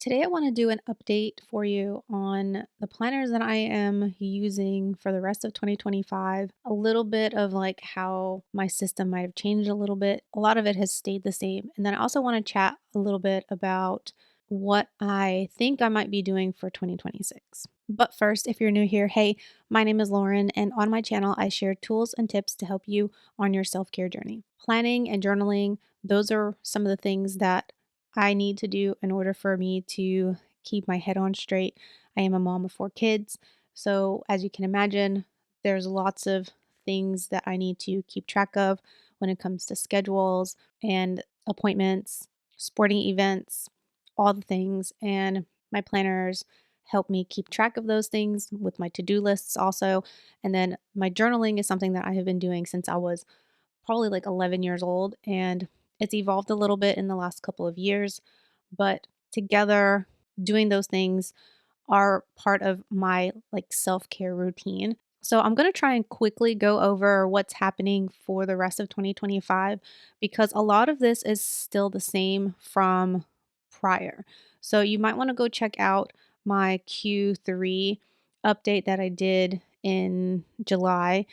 Today, I want to do an update for you on the planners that I am using for the rest of 2025. A little bit of like how my system might have changed a little bit. A lot of it has stayed the same. And then I also want to chat a little bit about what I think I might be doing for 2026. But first, if you're new here, hey, my name is Lauren, and on my channel, I share tools and tips to help you on your self care journey. Planning and journaling, those are some of the things that I need to do in order for me to keep my head on straight. I am a mom of four kids. So, as you can imagine, there's lots of things that I need to keep track of when it comes to schedules and appointments, sporting events, all the things. And my planners help me keep track of those things with my to do lists also. And then my journaling is something that I have been doing since I was probably like 11 years old. And it's evolved a little bit in the last couple of years, but together, doing those things are part of my like self-care routine. So I'm going to try and quickly go over what's happening for the rest of 2025 because a lot of this is still the same from prior. So you might want to go check out my Q3 update that I did in July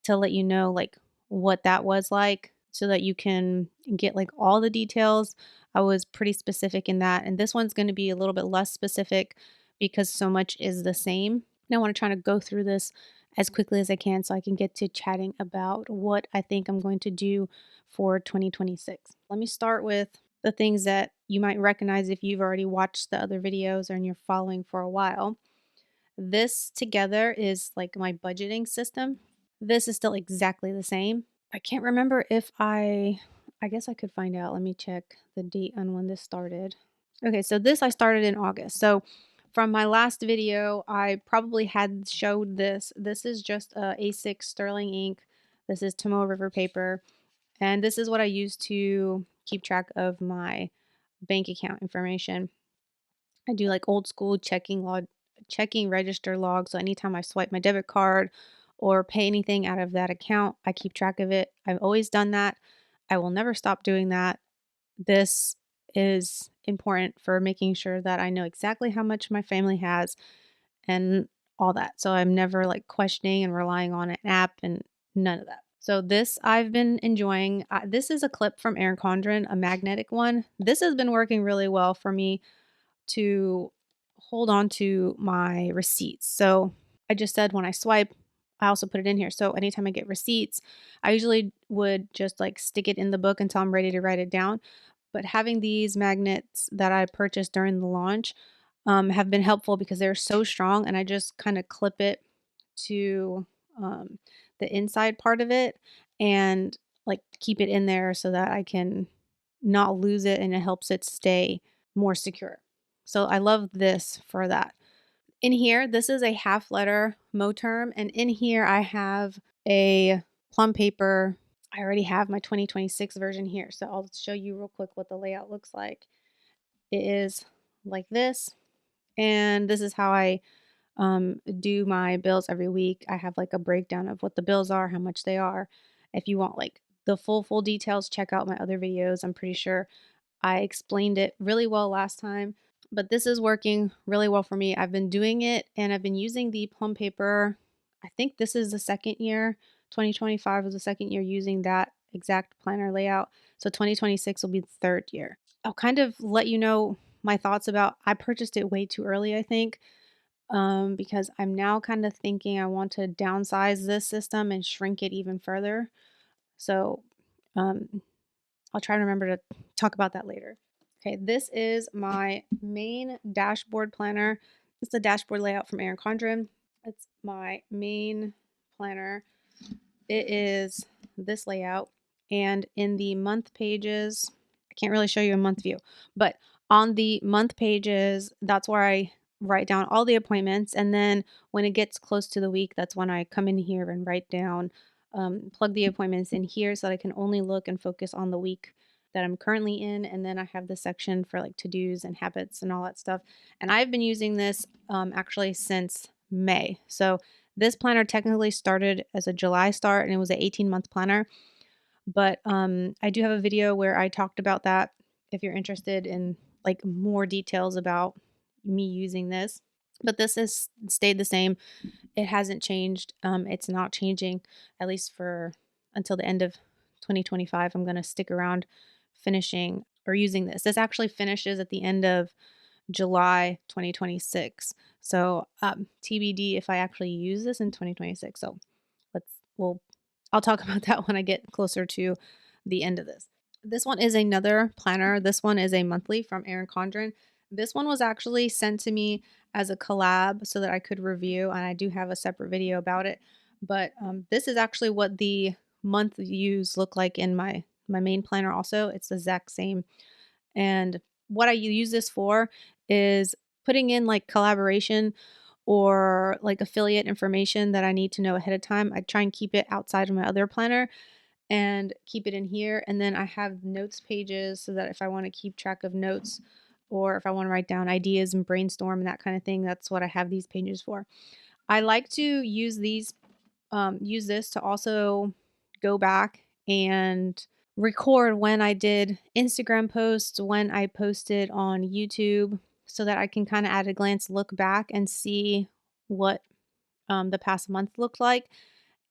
to let you know like what that was like so that you can get like all the details. I was pretty specific in that. And this one's going to be a little bit less specific because so much is the same. And I want to try to go through this as quickly as I can so I can get to chatting about what I think I'm going to do for 2026. Let me start with the things that you might recognize if you've already watched the other videos or you're following for a while. This together is like my budgeting system. This is still exactly the same. I can't remember if I guess I could find out. Let me check the date on when this started. Okay, so this I started in August. So from my last video, I probably had showed this. This is just a A6 sterling ink. This is Tomoe River paper, and this is what I use to keep track of my bank account information. I do like old school checking register log. So anytime I swipe my debit card or pay anything out of that account, I keep track of it. I've always done that. I will never stop doing that. This is important for making sure that I know exactly how much my family has and all that. So I'm never like questioning and relying on an app and none of that. So this I've been enjoying. This is a clip from Erin Condren, a magnetic one. This has been working really well for me to hold on to my receipts. So I just said when I swipe, I also put it in here. So anytime I get receipts, I usually would just like stick it in the book until I'm ready to write it down. But having these magnets that I purchased during the launch have been helpful because they're so strong, and I just kind of clip it to um, the inside part of it and like keep it in there so that I can not lose it and it helps it stay more secure. So I love this for that. In here, this is a half letter Moterm, and in here I have a plum paper. I already have my 2026 version here, so I'll show you real quick what the layout looks like. It is like this, and this is how I do my bills every week. I have like a breakdown of what the bills are, how much they are. If you want like the full details, check out my other videos. I'm pretty sure I explained it really well last time, but this is working really well for me. I've been doing it and I've been using the plum paper. I think this is the second year. 2025 was the second year using that exact planner layout. So 2026 will be the third year. I'll kind of let you know my thoughts about I purchased it way too early, I think, because I'm now kind of thinking I want to downsize this system and shrink it even further. So um, I'll try to remember to talk about that later. Okay, this is my main dashboard planner. It's the dashboard layout from Erin Condren. It's my main planner. It is this layout. And in the month pages, I can't really show you a month view, but on the month pages, that's where I write down all the appointments. And then when it gets close to the week, that's when I come in here and write down, plug the appointments in here so that I can only look and focus on the week that I'm currently in. And then I have the section for like to dos and habits and all that stuff. And I've been using this actually since May. So this planner technically started as a July start and it was an 18-month planner. But I do have a video where I talked about that if you're interested in like more details about me using this. But this has stayed the same. It hasn't changed. It's not changing, at least for until the end of 2025. I'm going to stick around finishing or using this. This actually finishes at the end of July 2026. So TBD if I actually use this in 2026. So let's we'll I'll talk about that when I get closer to the end of this. This one is another planner. This one is a monthly from Erin Condren. This one was actually sent to me as a collab so that I could review, and I do have a separate video about it. But this is actually what the month views look like in my main planner. Also, it's the exact same. And what I use this for is putting in like collaboration or like affiliate information that I need to know ahead of time. I try and keep it outside of my other planner and keep it in here. And then I have notes pages so that if I want to keep track of notes or if I want to write down ideas and brainstorm and that kind of thing, that's what I have these pages for. I like to use this to also go back and record when I did Instagram posts, when I posted on YouTube, so that I can kind of at a glance look back and see what the past month looked like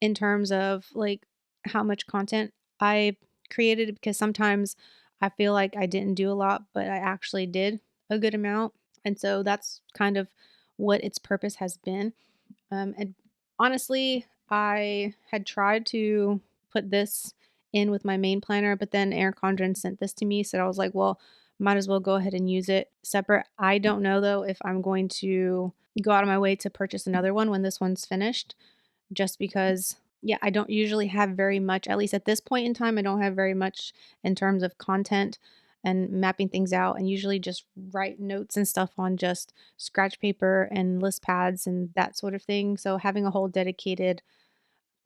in terms of like how much content I created, because sometimes I feel like I didn't do a lot, but I actually did a good amount. And so that's kind of what its purpose has been. And honestly, I had tried to put this in with my main planner, but then Erin Condren sent this to me. So I was like, well, might as well go ahead and use it separate. I don't know though if I'm going to go out of my way to purchase another one when this one's finished, just because, yeah, I don't usually have very much, at least at this point in time, I don't have very much in terms of content and mapping things out, and usually just write notes and stuff on just scratch paper and list pads and that sort of thing. So having a whole dedicated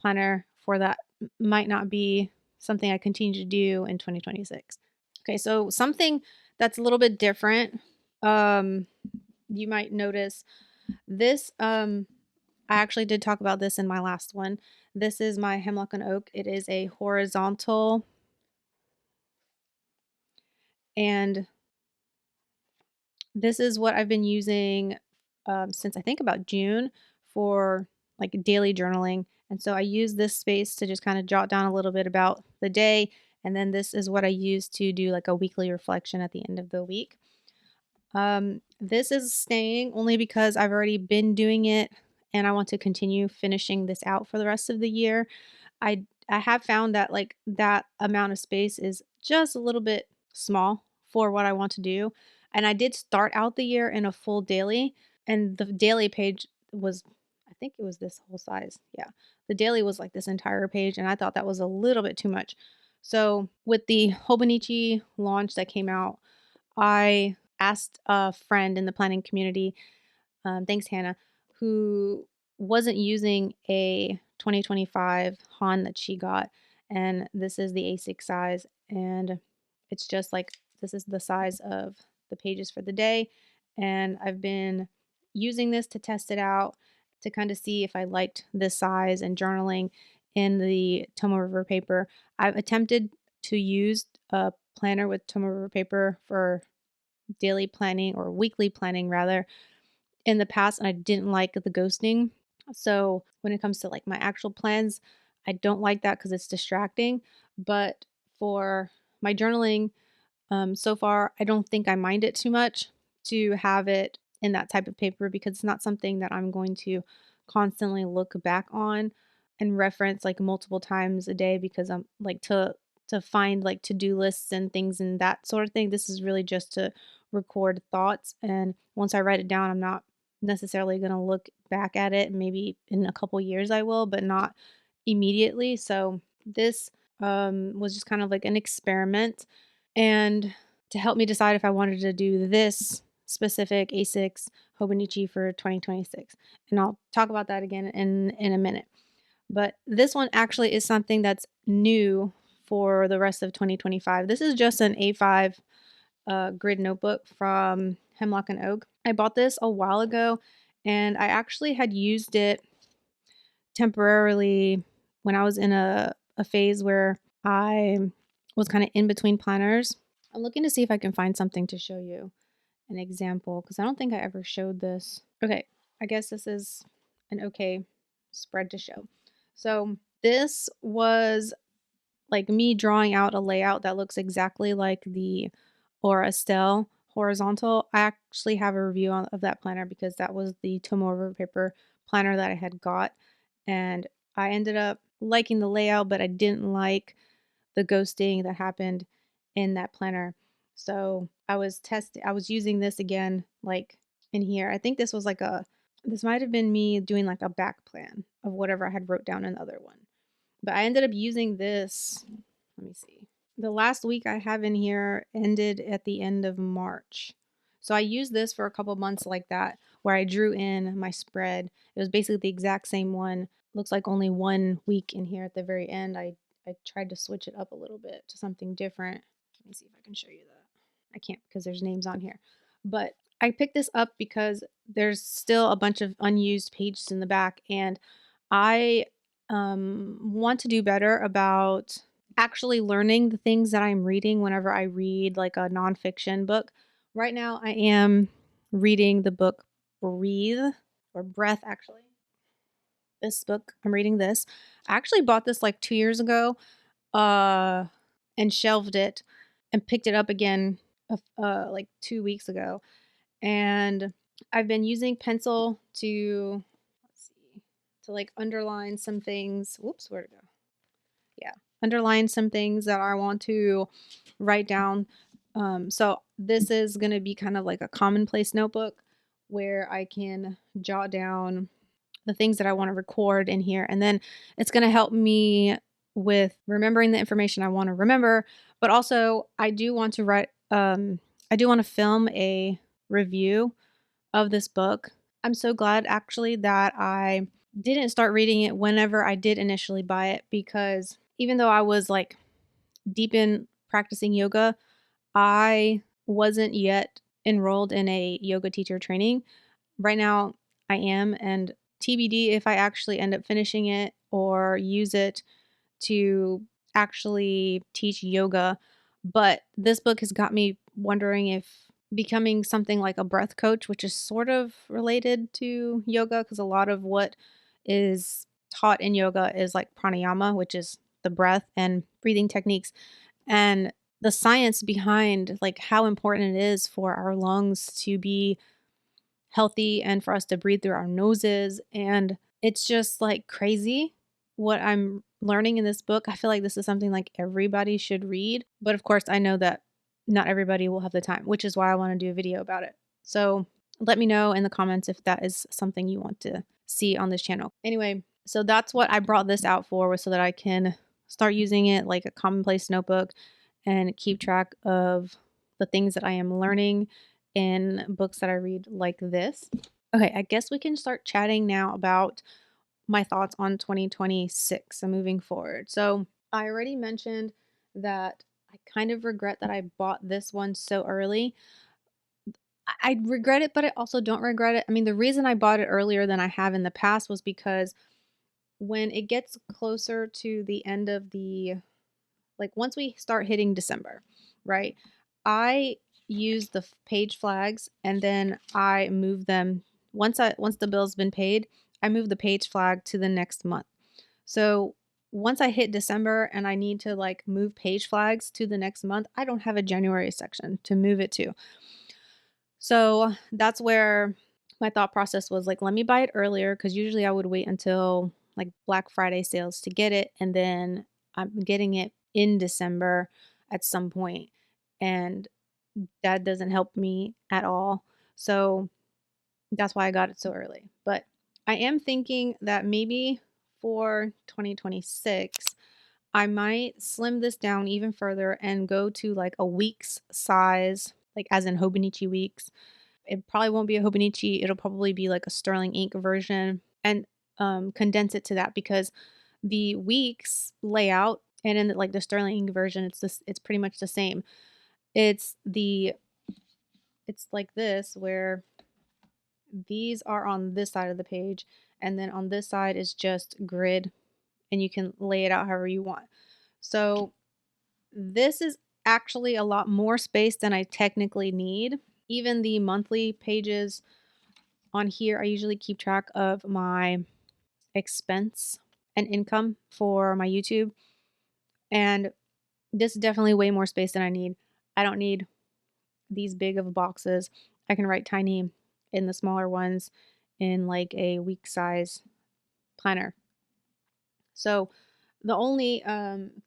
planner for that might not be something I continue to do in 2026. Okay, so something that's a little bit different. Um, you might notice this. I actually did talk about this in my last one. This is my Hemlock and Oak. It is a horizontal, and this is what I've been using since I think about June for like daily journaling. And so I use this space to just kind of jot down a little bit about the day. And then this is what I use to do like a weekly reflection at the end of the week. This is staying only because I've already been doing it and I want to continue finishing this out for the rest of the year. I have found that like that amount of space is just a little bit small for what I want to do. And I did start out the year in a full daily, and the daily page was, I think it was this whole size. Yeah. The daily was like this entire page, and I thought that was a little bit too much. So, with the Hobonichi launch that came out, I asked a friend in the planning community, thanks Hannah, who wasn't using a 2025 Han that she got, and this is the A6 size, and it's just like this is the size of the pages for the day, and I've been using this to test it out to kind of see if I liked this size and journaling in the Tomo River paper. I've attempted to use a planner with Tomo River paper for daily planning or weekly planning rather in the past, and I didn't like the ghosting. So when it comes to like my actual plans, I don't like that because it's distracting. But for my journaling, so far, I don't think I mind it too much to have it in that type of paper because it's not something that I'm going to constantly look back on and reference like multiple times a day because I'm like to find like to-do lists and things and that sort of thing. This is really just to record thoughts, and once I write it down, I'm not necessarily going to look back at it. Maybe in a couple years I will, but not immediately. So this was just kind of like an experiment, and to help me decide if I wanted to do this specific A6 Hobonichi for 2026. And I'll talk about that again in a minute. But this one actually is something that's new for the rest of 2025. This is just an A5 grid notebook from Hemlock and Oak. I bought this a while ago, and I actually had used it temporarily when I was in a phase where I was kind of in between planners. I'm looking to see if I can find something to show you an example because I don't think I ever showed this. Okay, I guess this is an okay spread to show. So this was like me drawing out a layout that looks exactly like the Aura Estelle horizontal. I actually have a review of that planner because that was the Tomo River Paper planner that I had got. And I ended up liking the layout, but I didn't like the ghosting that happened in that planner. So I was using this again, like in here. I think this might have been me doing like a back plan of whatever I had wrote down in the other one. But I ended up using this. Let me see. The last week I have in here ended at the end of March. So I used this for a couple months like that, where I drew in my spread. It was basically the exact same one. Looks like only 1 week in here at the very end. I tried to switch it up a little bit to something different. Let me see if I can show you that. I can't because there's names on here. But I picked this up because there's still a bunch of unused pages in the back, and I want to do better about actually learning the things that I'm reading whenever I read like a nonfiction book. Right now, I am reading the book Breathe or Breath, actually. This book, I'm reading this. I actually bought this like 2 years ago uh, and shelved it and picked it up again like 2 weeks ago. And I've been using pencil to, let's see, to like underline some things. Whoops, where'd it go? Yeah, underline some things that I want to write down. So this is going to be kind of like a commonplace notebook where I can jot down the things that I want to record in here. And then it's going to help me with remembering the information I want to remember. But also, I do want to film a review of this book. I'm so glad actually that I didn't start reading it whenever I did initially buy it because even though I was like deep in practicing yoga, I wasn't yet enrolled in a yoga teacher training. Right now, I am, and TBD if I actually end up finishing it or use it to actually teach yoga. But this book has got me wondering if becoming something like a breath coach, which is sort of related to yoga, because a lot of what is taught in yoga is like pranayama, which is the breath and breathing techniques. And the science behind like how important it is for our lungs to be healthy and for us to breathe through our noses. And it's just like crazy what I'm learning in this book. I feel like this is something like everybody should read. But of course, I know that not everybody will have the time, which is why I want to do a video about it. So let me know in the comments if that is something you want to see on this channel. Anyway, so that's what I brought this out for, was so that I can start using it like a commonplace notebook and keep track of the things that I am learning in books that I read like this. Okay, I guess we can start chatting now about my thoughts on 2026 and moving forward. So, I already mentioned that I kind of regret that I bought this one so early. I regret it, but I also don't regret it. I mean, the reason I bought it earlier than I have in the past was because when it gets closer to the end of the, like once we start hitting December, right? I use the page flags and then I move them once the bill's been paid, I move the page flag to the next month. So once I hit December and I need to like move page flags to the next month, I don't have a January section to move it to. So that's where my thought process was like, let me buy it earlier because usually I would wait until like Black Friday sales to get it. And then I'm getting it in December at some point, and that doesn't help me at all. So that's why I got it so early. But I am thinking that maybe for 2026, I might slim this down even further and go to like a week's size, like as in Hobonichi weeks. It probably won't be a Hobonichi. It'll probably be like a Sterling ink version, and condense it to that because the weeks layout and in like the Sterling ink version, it's pretty much the same. It's the it's like this where these are on this side of the page, and then on this side is just grid, and you can lay it out however you want. So this is actually a lot more space than I technically need. Even the monthly pages on here, I usually keep track of my expense and income for my YouTube. And this is definitely way more space than I need. I don't need these big of boxes. I can write tiny in the smaller ones in like a week size planner. So the only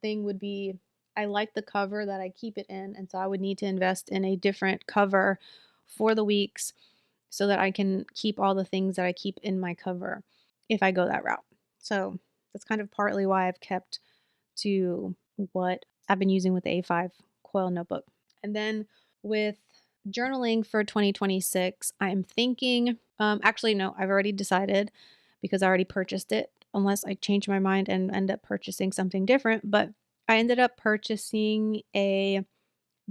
thing would be I like the cover that I keep it in. And so I would need to invest in a different cover for the weeks so that I can keep all the things that I keep in my cover if I go that route. So that's kind of partly why I've kept to what I've been using with the A5 Coil notebook. And then with journaling for 2026, I'm thinking, actually, no, I've already decided because I already purchased it, unless I change my mind and end up purchasing something different. But I ended up purchasing a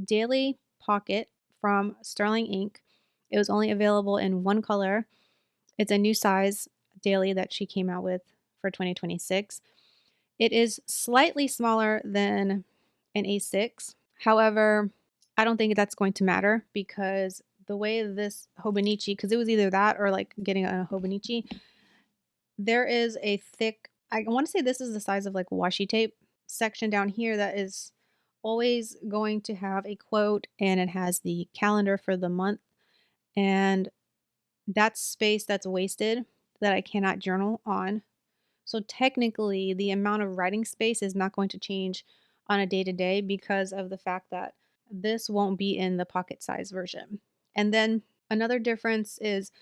daily pocket from Sterling Ink. It was only available in one color. It's a new size daily that she came out with for 2026. It is slightly smaller than an A6. However, I don't think that's going to matter because the way this Hobonichi, because it was either that or like getting a Hobonichi, there is a thick, I want to say this is the size of like washi tape section down here that is always going to have a quote and it has the calendar for the month. And that's space that's wasted that I cannot journal on. So technically, the amount of writing space is not going to change on a day to day because of the fact that this won't be in the pocket size version. And then another difference is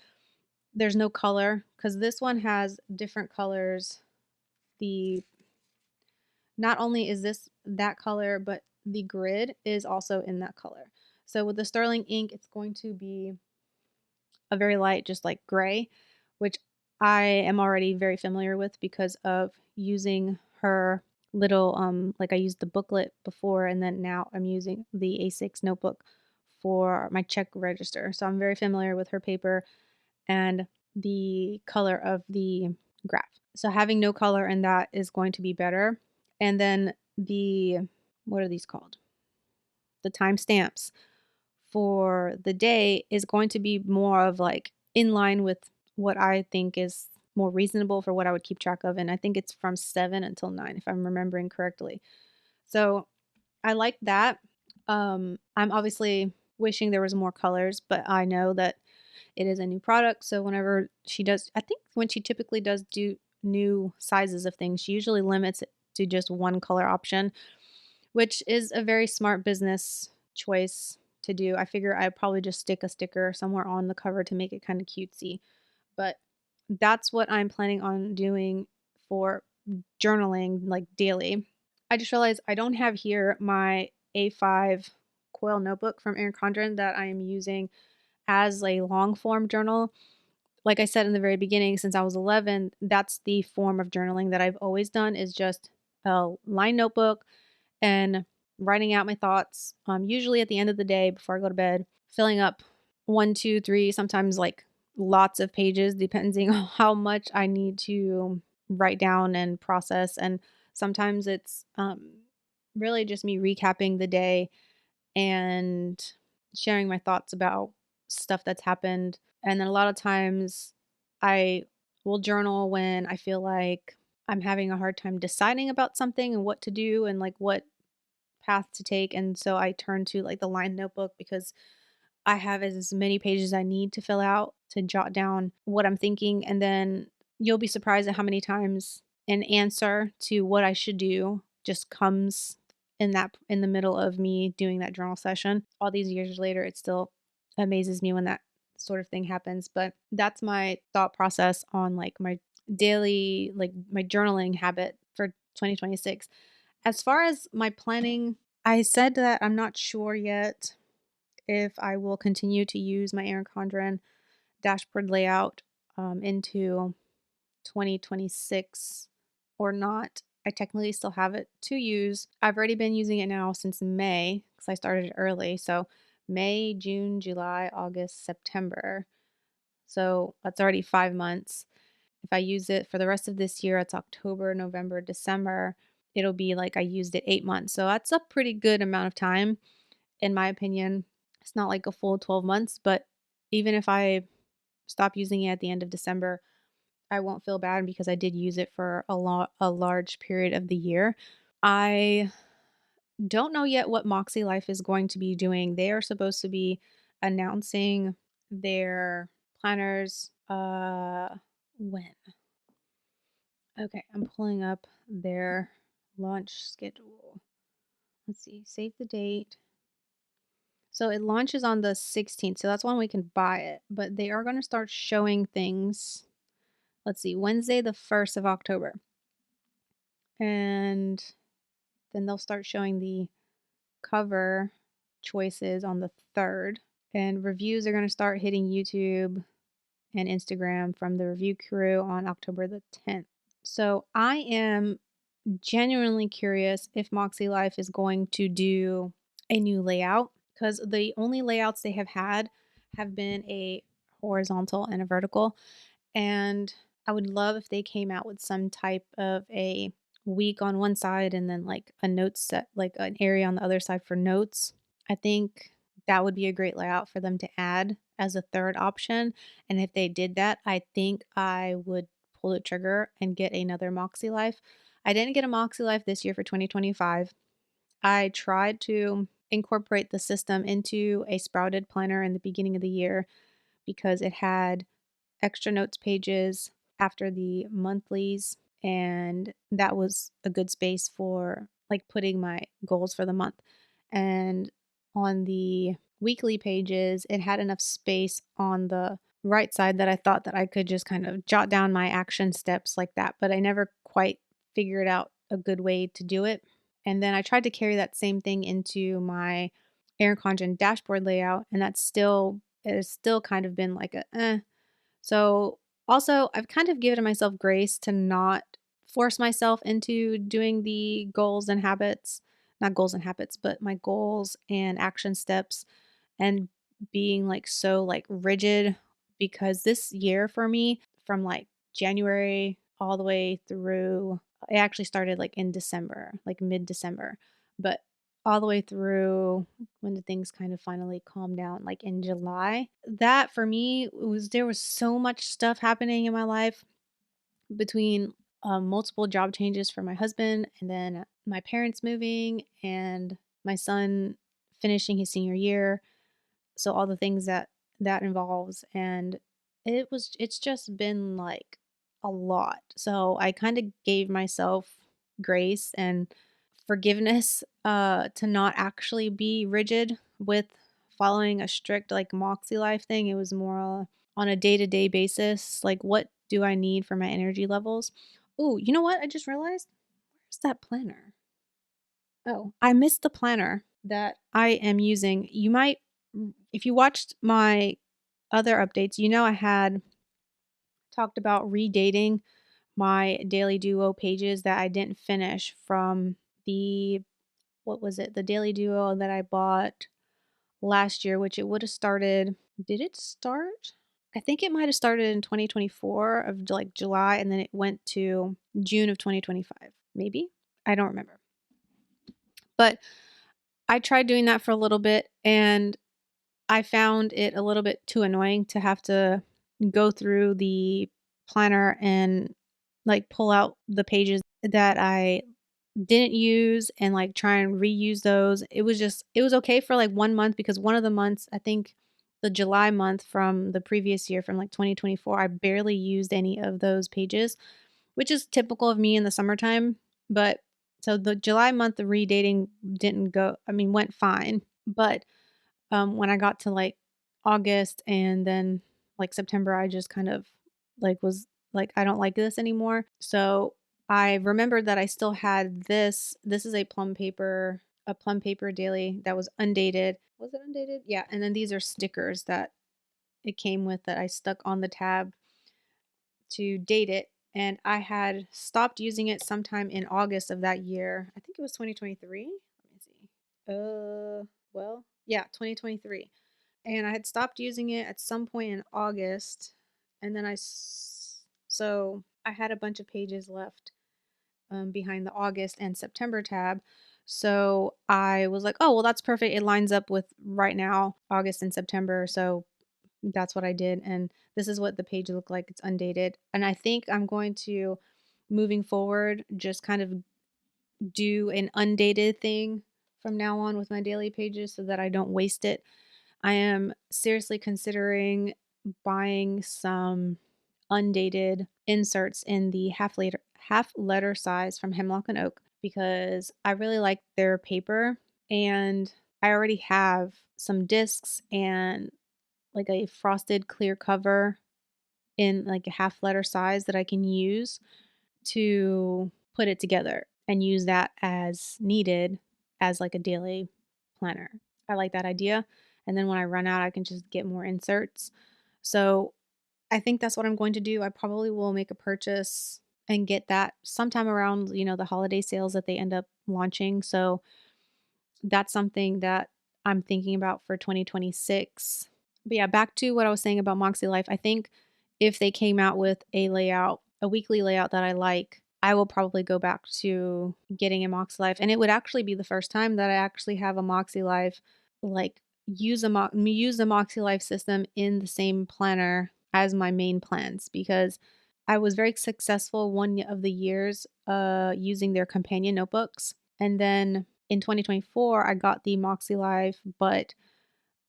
there's no color because this one has different colors. The not only is this that color, but the grid is also in that color. So with the Sterling ink, it's going to be a very light, just like gray, which I am already very familiar with because of using her little like I used the booklet before and then now I'm using the A6 notebook for my check register. So I'm very familiar with her paper and the color of the graph. So having no color in that is going to be better. And then the what are these called? The timestamps for the day is going to be more of like in line with what I think is more reasonable for what I would keep track of. And I think it's from 7 until 9, if I'm remembering correctly. So I like that. I'm obviously wishing there was more colors, but I know that it is a new product. So whenever she does, I think when she typically does do new sizes of things, she usually limits it to just one color option, which is a very smart business choice to do. I figure I'd probably just stick a sticker somewhere on the cover to make it kind of cutesy. But that's what I'm planning on doing for journaling like daily. I just realized I don't have here my A5 Coil notebook from Erin Condren that I am using as a long form journal. Like I said in the very beginning, since I was 11, that's the form of journaling that I've always done is just a line notebook and writing out my thoughts, usually at the end of the day before I go to bed, filling up one, two, three, sometimes like lots of pages, depending on how much I need to write down and process. And sometimes it's really just me recapping the day and sharing my thoughts about stuff that's happened. And then a lot of times I will journal when I feel like I'm having a hard time deciding about something and what to do and like what path to take. And so I turn to like the line notebook because I have as many pages as I need to fill out to jot down what I'm thinking. And then you'll be surprised at how many times an answer to what I should do just comes in the middle of me doing that journal session. All these years later, it still amazes me when that sort of thing happens. But that's my thought process on like my daily, like my journaling habit for 2026. As far as my planning, I said that I'm not sure yet if I will continue to use my Erin Condren dashboard layout into 2026 or not. I technically still have it to use. I've already been using it now since May because I started it early. So May, June, July, August, September. So that's already 5 months. If I use it for the rest of this year, it's October, November, December. it'll be like I used it 8 months. So that's a pretty good amount of time in my opinion. It's not like a full 12 months, but even if I stop using it at the end of December, I won't feel bad because I did use it for a large period of the year. I don't know yet what Moxie Life is going to be doing. They are supposed to be announcing their planners when? Okay, I'm pulling up their launch schedule. Let's see. Save the date. So it launches on the 16th. So that's when we can buy it, but they are going to start showing things. Let's see. Wednesday the 1st of October. And then they'll start showing the cover choices on the 3rd. And reviews are going to start hitting YouTube and Instagram from the review crew on October the 10th. So I am genuinely curious if Moxie Life is going to do a new layout because the only layouts they have had have been a horizontal and a vertical. And I would love if they came out with some type of a week on one side and then like a notes set, like an area on the other side for notes. I think that would be a great layout for them to add as a third option. And if they did that, I think I would pull the trigger and get another Moxie Life. I didn't get a Moxie Life this year for 2025. I tried to incorporate the system into a sprouted planner in the beginning of the year because it had extra notes pages after the monthlies, and that was a good space for like putting my goals for the month. And on the weekly pages, it had enough space on the right side that I thought that I could just kind of jot down my action steps like that, but I never quite figured out a good way to do it. And then I tried to carry that same thing into my Erin Condren dashboard layout, and that's still it has still kind of been like a so, also, I've kind of given myself grace to not force myself into doing the goals and habits, not goals and habits, but my goals and action steps and being like so like rigid because this year for me from like January all the way through it actually started like in December, like mid-December, but all the way through when the things kind of finally calmed down like in July. That for me was there was so much stuff happening in my life between multiple job changes for my husband and then my parents moving and my son finishing his senior year, so all the things that that involves, and it's just been like a lot. So I kind of gave myself grace and forgiveness to not actually be rigid with following a strict like Moxie Life thing. It was more on a day-to-day basis, like what do I need for my energy levels. Oh, you know what I just realized? Where's that planner? Oh, I missed the planner that I am using. You might, if you watched my other updates, you know I had talked about redating my Daily Duo pages that I didn't finish from the, what was it? The Daily Duo that I bought last year, which it would have started. Did it start? I think it might have started in 2024 of like July and then it went to June of 2025. Maybe. I don't remember. But I tried doing that for a little bit and I found it a little bit too annoying to have to go through the planner and like pull out the pages that I didn't use and like try and reuse those. It was okay for like 1 month because one of the months, I think the July month from the previous year from like 2024, I barely used any of those pages, which is typical of me in the summertime. But so the July month, the redating didn't go, I mean, went fine. But when I got to like August and then like September, I just kind of like was like, I don't like this anymore. So I remembered that I still had this. This is a plum paper daily that was undated. Was it undated? Yeah. And then these are stickers that it came with that I stuck on the tab to date it. And I had stopped using it sometime in August of that year. I think it was 2023. Let me see. Well, yeah, 2023. And I had stopped using it at some point in August. And then so I had a bunch of pages left. behind the August and September tab. So I was like, oh, well, that's perfect. It lines up with right now, August and September. So that's what I did. And this is what the page looked like. It's undated. And I think I'm going to, moving forward, just kind of do an undated thing from now on with my daily pages so that I don't waste it. I am seriously considering buying some undated inserts in the half letter size from Hemlock and Oak because I really like their paper, and I already have some discs and like a frosted clear cover in like a half letter size that I can use to put it together and use that as needed as like a daily planner. I like that idea. And then when I run out, I can just get more inserts. So I think that's what I'm going to do. I probably will make a purchase and get that sometime around, the holiday sales that they end up launching. So that's something that I'm thinking about for 2026. But yeah, back to what I was saying about Moxie Life. I think if they came out with a layout, a weekly layout that I like, I will probably go back to getting a Moxie Life. And it would actually be the first time that I actually have a Moxie Life, like use the Moxie Life system in the same planner as my main plans, because I was very successful one of the years using their companion notebooks. And then in 2024, I got the Moxie Life, but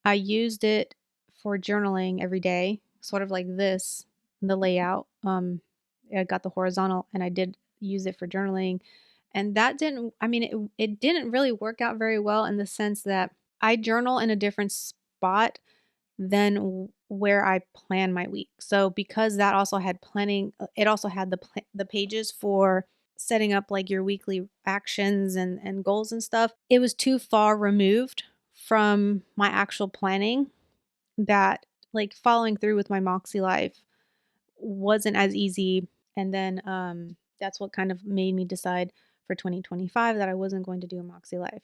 I used it for journaling every day, sort of like this, the layout. I got the horizontal and I did use it for journaling. And that didn't, I mean, it didn't really work out very well in the sense that I journal in a different spot than where I plan my week. So because that also had planning, it also had the pages for setting up like your weekly actions and goals and stuff. It was too far removed from my actual planning that like following through with my Moxie Life wasn't as easy. And then that's what kind of made me decide for 2025 that I wasn't going to do a Moxie Life.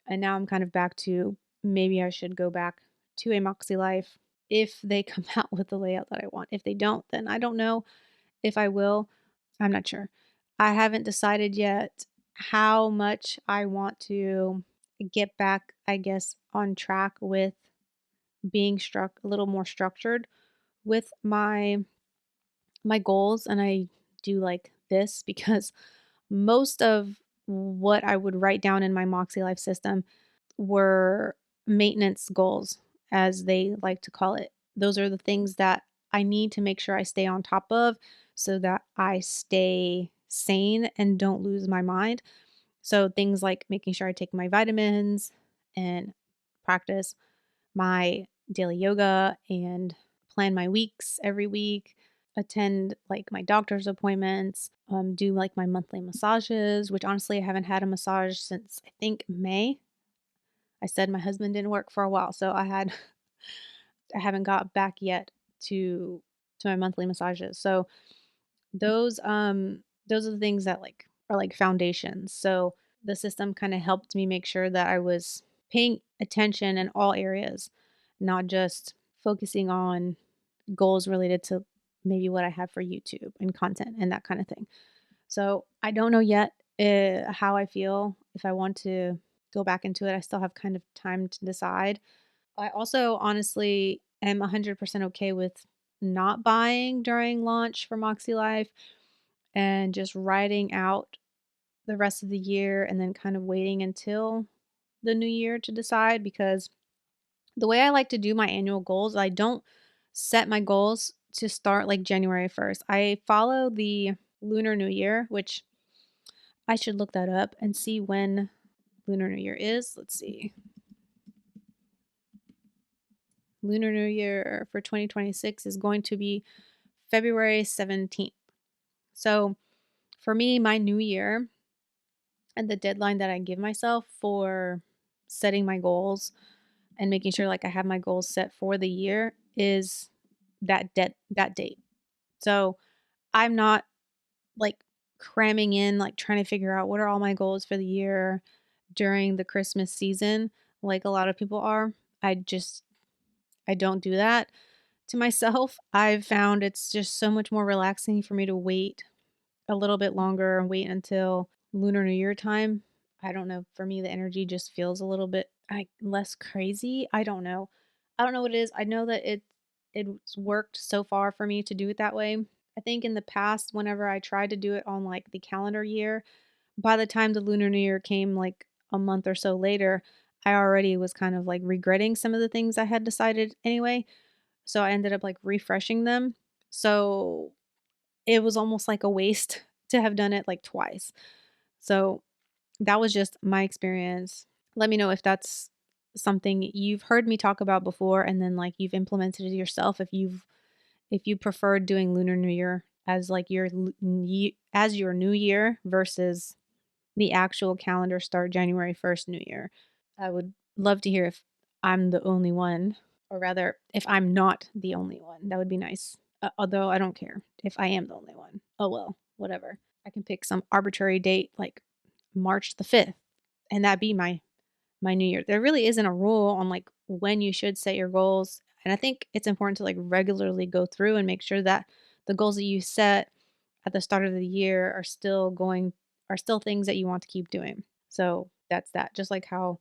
And now I'm kind of back to maybe I should go back to a Moxie Life if they come out with the layout that I want. If they don't, then I don't know if I will. I'm not sure. I haven't decided yet how much I want to get back, I guess, on track with being struck a little more structured with my goals. And I do like this because most of what I would write down in my Moxie Life system were maintenance goals, as they like to call it. Those are the things that I need to make sure I stay on top of so that I stay sane and don't lose my mind. So things like making sure I take my vitamins and practice my daily yoga and plan my weeks every week, attend like my doctor's appointments, do like my monthly massages, which honestly I haven't had a massage since I think May. I said my husband didn't work for a while, so I haven't got back yet to my monthly massages. So those are the things that like are like foundations. So the system kind of helped me make sure that I was paying attention in all areas, not just focusing on goals related to maybe what I have for YouTube and content and that kind of thing. So I don't know yet how I feel if I want to go back into it. I still have kind of time to decide. I also honestly am 100% okay with not buying during launch for Moxie Life and just riding out the rest of the year and then kind of waiting until the new year to decide, because the way I like to do my annual goals, I don't set my goals to start like January 1st. I follow the Lunar New Year, which I should look that up and see when Lunar New Year is. Let's see. Lunar New Year for 2026 is going to be February 17th. So for me, my new year and the deadline that I give myself for setting my goals and making sure like I have my goals set for the year is that date. So I'm not like cramming in, like trying to figure out what are all my goals for the year during the Christmas season like a lot of people are. I don't do that to myself. I've found it's just so much more relaxing for me to wait a little bit longer and wait until Lunar New Year time. I don't know, for me, the energy just feels a little bit, less crazy. I don't know. I don't know what it is. I know that it's worked so far for me to do it that way. I think in the past, whenever I tried to do it on, like, the calendar year, by the time the Lunar New Year came, like, a month or so later, I already was kind of, like, regretting some of the things I had decided anyway, so I ended up, like, refreshing them. So, it was almost like a waste to have done it, like, twice. So, that was just my experience. Let me know if that's something you've heard me talk about before and then, like, you've implemented it yourself, if you prefer doing Lunar New Year as, like, as your New Year versus the actual calendar start January 1st New Year. I would love to hear if I'm the only one, or rather, if I'm not the only one. That would be nice. Although I don't care if I am the only one. Oh well, whatever. I can pick some arbitrary date like March the 5th, and that be my new year. There really isn't a rule on like when you should set your goals. And I think it's important to like regularly go through and make sure that the goals that you set at the start of the year are still things that you want to keep doing. So that's that. Just like how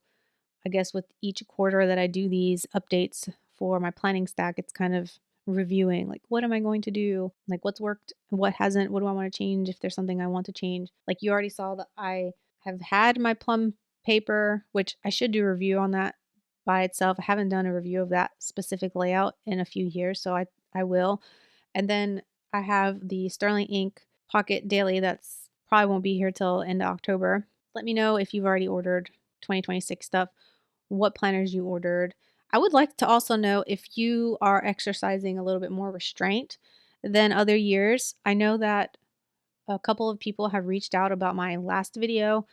I guess with each quarter that I do these updates for my planning stack, it's kind of reviewing like what am I going to do? Like what's worked, what hasn't, what do I want to change if there's something I want to change. Like you already saw that I have had my plum paper, which I should do a review on that by itself. I haven't done a review of that specific layout in a few years, so I will. And then I have the Sterling Ink Pocket Daily that's probably won't be here till end of October. Let me know if you've already ordered 2026 stuff, what planners you ordered. I would like to also know if you are exercising a little bit more restraint than other years. I know that a couple of people have reached out about my last video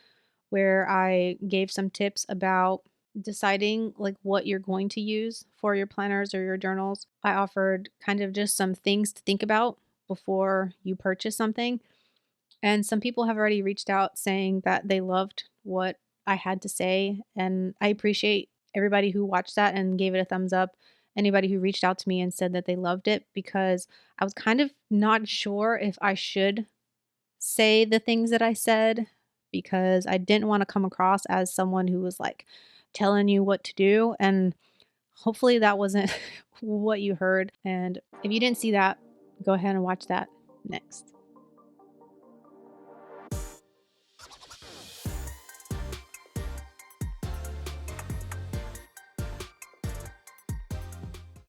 where I gave some tips about deciding like what you're going to use for your planners or your journals. I offered kind of just some things to think about before you purchase something. And some people have already reached out saying that they loved what I had to say. And I appreciate everybody who watched that and gave it a thumbs up. Anybody who reached out to me and said that they loved it, because I was kind of not sure if I should say the things that I said because I didn't want to come across as someone who was like telling you what to do. And hopefully that wasn't what you heard. And if you didn't see that, go ahead and watch that next.